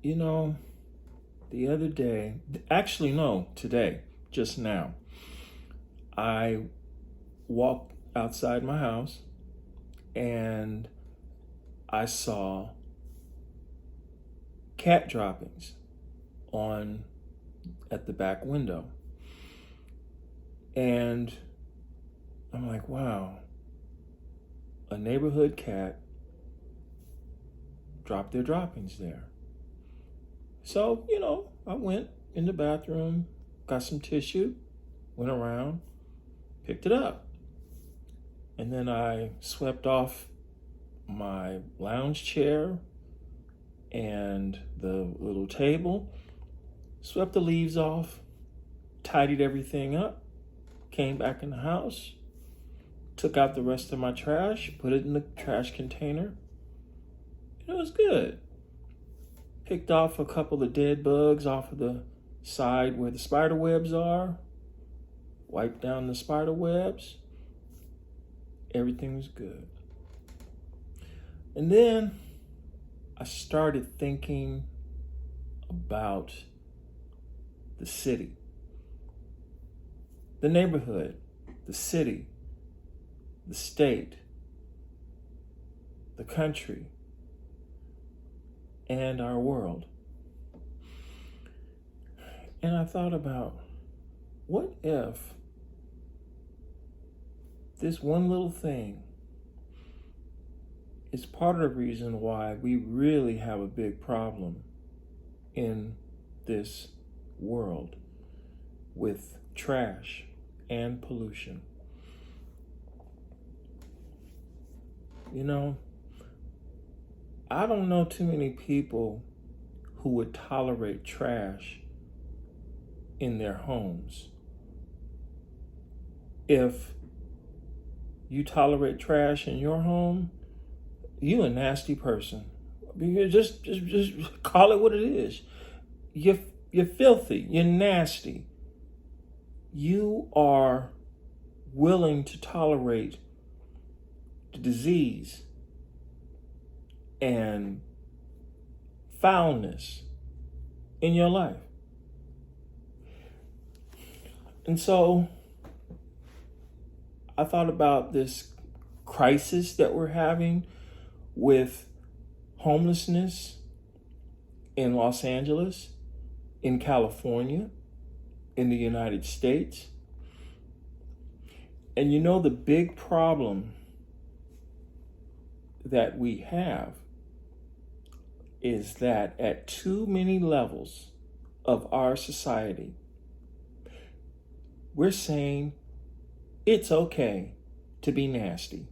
You know, the other day, actually, no, today, just now, I walked outside my house and I saw cat droppings on at the back window. And I'm like, wow, a neighborhood cat dropped their droppings there. So, I went in the bathroom, got some tissue, went around, picked it up. And then I swept off my lounge chair and the little table, swept the leaves off, tidied everything up, came back in the house, took out the rest of my trash, put it in the trash container. It was good. Picked off a couple of dead bugs off of the side where the spider webs are, wiped down the spider webs. Everything was good. And then I started thinking about the city, the neighborhood, the city, the state, the country, and our world. And I thought about, what if this one little thing is part of the reason why we really have a big problem in this world with trash and pollution? I don't know too many people who would tolerate trash in their homes. If you tolerate trash in your home, you a nasty person. You just call it what it is. You're filthy. You're nasty. You are willing to tolerate the disease and foulness in your life. And so I thought about this crisis that we're having with homelessness in Los Angeles, in California, in the United States. And the big problem that we have is that at too many levels of our society, we're saying it's okay to be nasty.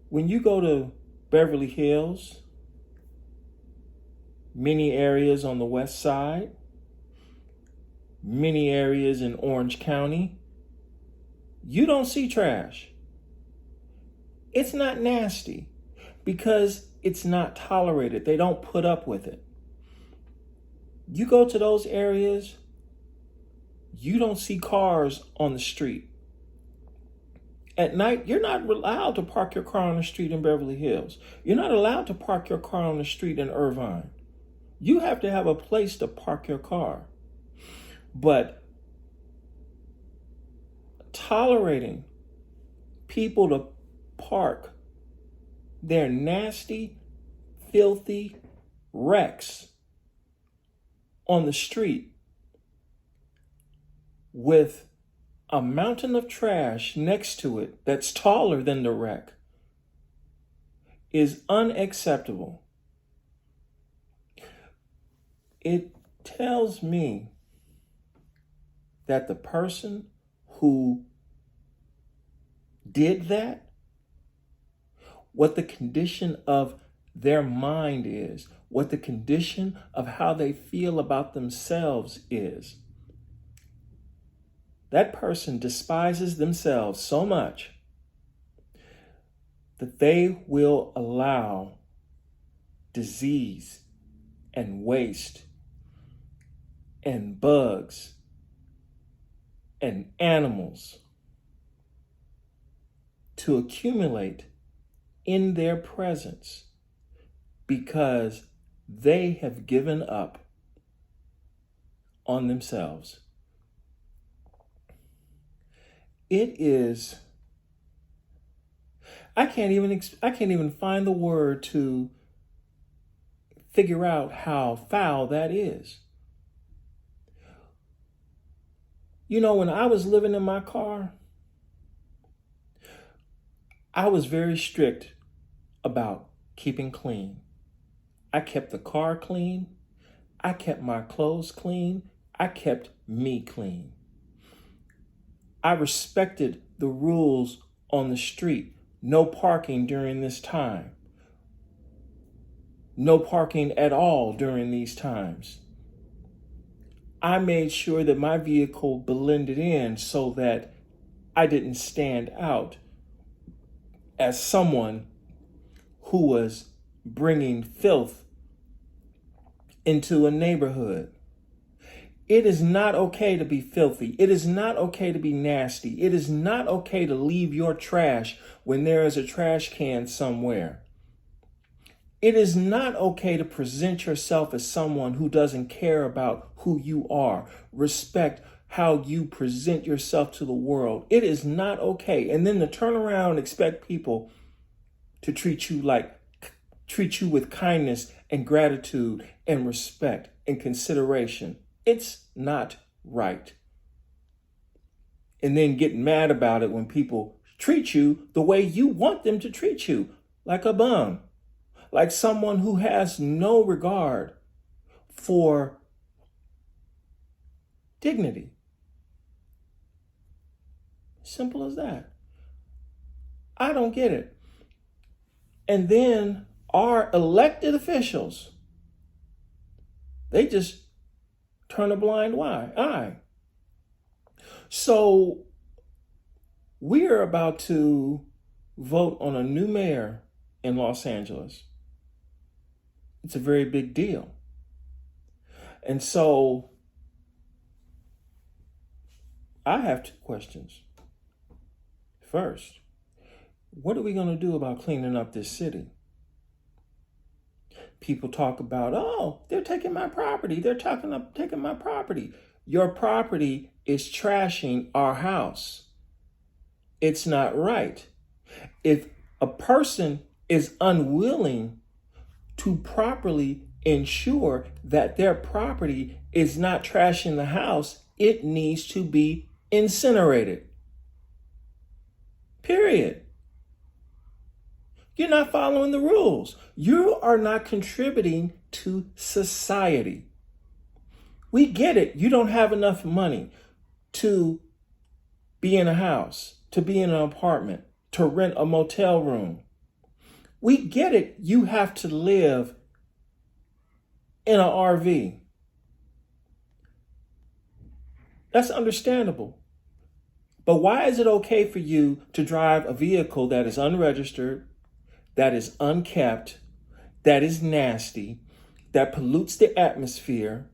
When you go to Beverly Hills, many areas on the west side, many areas in Orange County, you don't see trash. It's not nasty because it's not tolerated. They don't put up with it. You go to those areas, you don't see cars on the street. At night, you're not allowed to park your car on the street in Beverly Hills. You're not allowed to park your car on the street in Irvine. You have to have a place to park your car. But tolerating people to park their nasty, filthy wrecks on the street with a mountain of trash next to it that's taller than the wreck is unacceptable. It tells me that the person who did that, what the condition of their mind is, what the condition of how they feel about themselves is. That person despises themselves so much that they will allow disease and waste and bugs and animals to accumulate in their presence because they have given up on themselves. It is, I can't even find the word to figure out how foul that is. You know, when I was living in my car, I was very strict about keeping clean. I kept the car clean. I kept my clothes clean. I kept me clean. I respected the rules on the street. No parking during this time. No parking at all during these times. I made sure that my vehicle blended in so that I didn't stand out as someone who was bringing filth into a neighborhood. It is not okay to be filthy. It is not okay to be nasty. It is not okay to leave your trash when there is a trash can somewhere. It is not okay to present yourself as someone who doesn't care about who you are. Respect how you present yourself to the world. It is not okay. And then to turn around and expect people to treat you with kindness and gratitude and respect and consideration. It's not right. And then get mad about it when people treat you the way you want them to treat you, like a bum, like someone who has no regard for dignity. Simple as that. I don't get it. And then our elected officials, they just turn a blind eye. So we're about to vote on a new mayor in Los Angeles. It's a very big deal. And so I have two questions. First, what are we going to do about cleaning up this city? People talk about, oh, they're taking my property. They're taking my property. Your property is trashing our house. It's not right. If a person is unwilling to properly ensure that their property is not trashing the house, it needs to be incinerated. Period. You're not following the rules. You are not contributing to society. We get it. You don't have enough money to be in a house, to be in an apartment, to rent a motel room. We get it. You have to live in an RV. That's understandable. But why is it okay for you to drive a vehicle that is unregistered, that is unkept, that is nasty, that pollutes the atmosphere?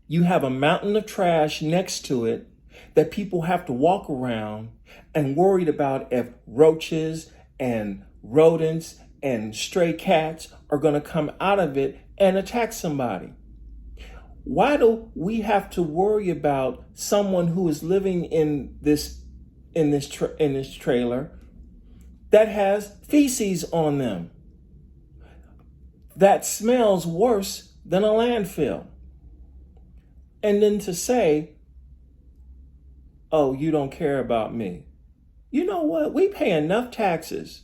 You have a mountain of trash next to it that people have to walk around and worried about if roaches and rodents and stray cats are going to come out of it and attack somebody. Why do we have to worry about someone who is living in this trailer that has feces on them that smells worse than a landfill? And then to say, oh, you don't care about me. You know what? We pay enough taxes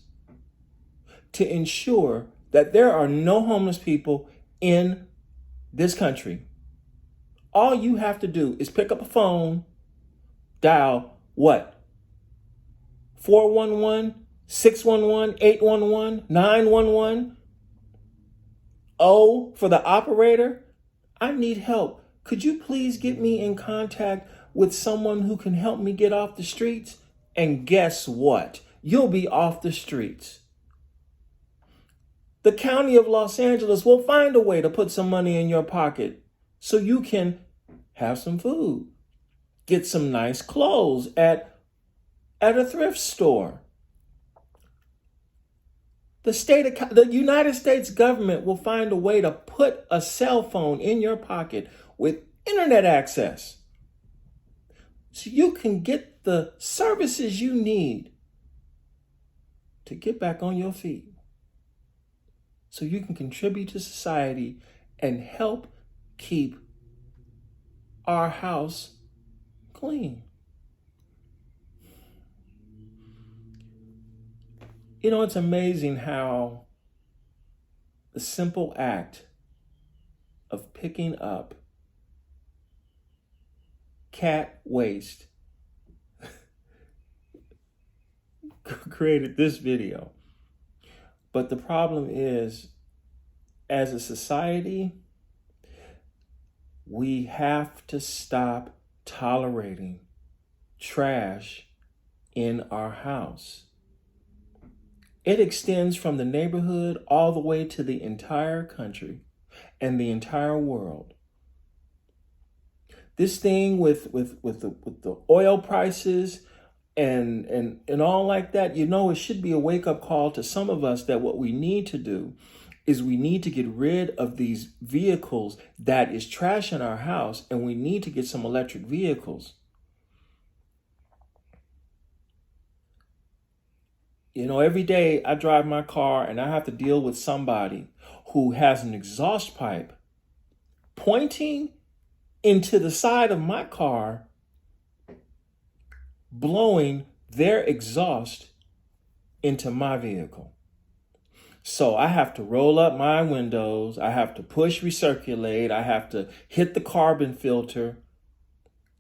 to ensure that there are no homeless people in this country. All you have to do is pick up a phone, dial what? 411, 611, 811, 911. O for the operator. I need help. Could you please get me in contact with someone who can help me get off the streets? And guess what? You'll be off the streets. The county of Los Angeles will find a way to put some money in your pocket so you can have some food, get some nice clothes at a thrift store. The United States government will find a way to put a cell phone in your pocket with internet access so you can get the services you need to get back on your feet, so you can contribute to society and help keep our house clean. You know, it's amazing how the simple act of picking up cat waste created this video. But the problem is, as a society, we have to stop tolerating trash in our house. It extends from the neighborhood all the way to the entire country and the entire world. This thing with the oil prices and all like that, you know, it should be a wake-up call to some of us that what we need to do is we need to get rid of these vehicles that is trash in our house, and we need to get some electric vehicles. You know, every day I drive my car and I have to deal with somebody who has an exhaust pipe pointing into the side of my car, blowing their exhaust into my vehicle. So I have to roll up my windows. I have to push recirculate. I have to hit the carbon filter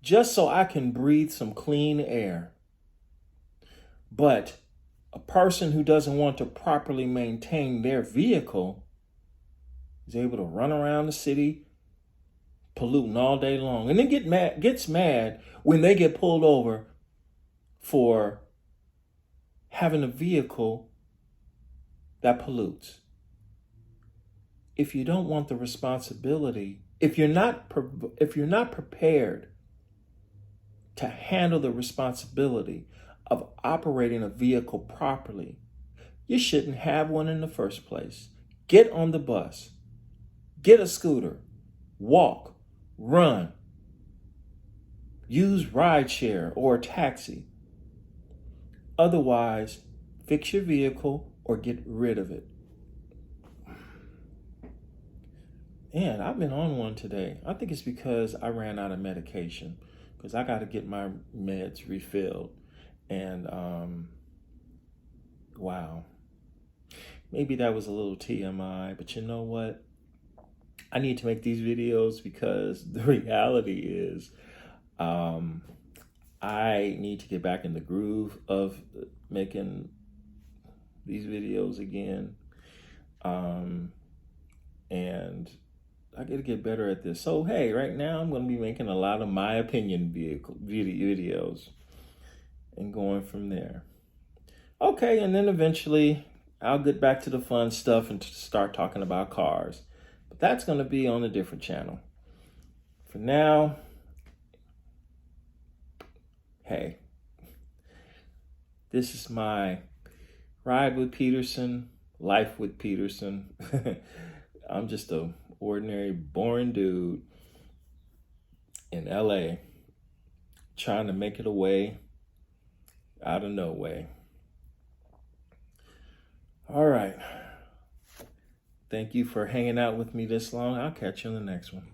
just so I can breathe some clean air. But a person who doesn't want to properly maintain their vehicle is able to run around the city polluting all day long, and then gets mad when they get pulled over for having a vehicle that pollutes. If you don't want the responsibility, if you're not prepared to handle the responsibility of operating a vehicle properly, you shouldn't have one in the first place. Get on the bus, get a scooter, walk, run, use rideshare or a taxi. Otherwise, fix your vehicle or get rid of it. Man, I've been on one today. I think it's because I ran out of medication, because I got to get my meds refilled. And wow, maybe that was a little TMI, but you know what? I need to make these videos because the reality is I need to get back in the groove of making these videos again. And I got to get better at this. So, hey, right now I'm going to be making a lot of my opinion videos and going from there. Okay, and then eventually I'll get back to the fun stuff and start talking about cars. But that's going to be on a different channel. For now, hey, this is my ride with Peterson, life with Peterson. I'm just a ordinary, boring dude in LA trying to make it a way out of no way. All right. Thank you for hanging out with me this long. I'll catch you on the next one.